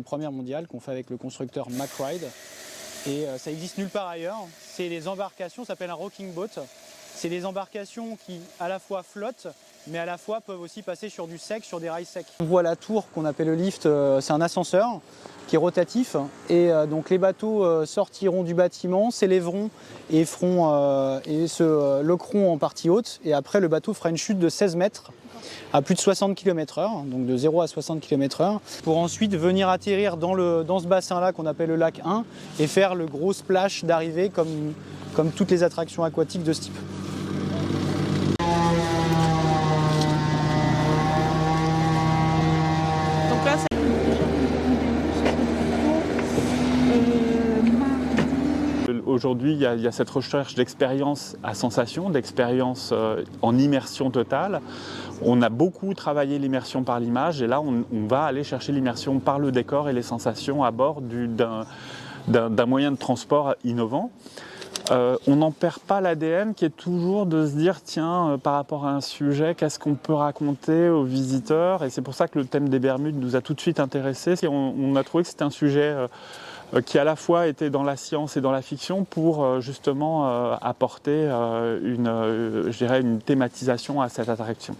une première mondiale qu'on fait avec le constructeur MacRide. Et ça existe nulle part ailleurs. C'est les embarcations, ça s'appelle un rocking boat. C'est des embarcations qui à la fois flottent, mais à la fois peuvent aussi passer sur du sec, sur des rails secs. On voit la tour qu'on appelle le lift, c'est un ascenseur qui est rotatif. Et donc les bateaux sortiront du bâtiment, s'élèveront et se loqueront en partie haute. Et après le bateau fera une chute de 16 mètres à plus de 60 km/h, donc de 0 à 60 km/h, pour ensuite venir atterrir dans ce bassin-là qu'on appelle le lac 1 et faire le gros splash d'arrivée comme toutes les attractions aquatiques de ce type. Donc là, aujourd'hui, il y a cette recherche d'expérience à sensation, d'expérience en immersion totale. On a beaucoup travaillé l'immersion par l'image et là, on va aller chercher l'immersion par le décor et les sensations à bord d'un moyen de transport innovant. On n'en perd pas l'ADN qui est toujours de se dire tiens, par rapport à un sujet, qu'est-ce qu'on peut raconter aux visiteurs? Et c'est pour ça que le thème des Bermudes nous a tout de suite intéressés. On a trouvé que c'était un sujet qui à la fois était dans la science et dans la fiction pour justement apporter je dirais une thématisation à cette attraction.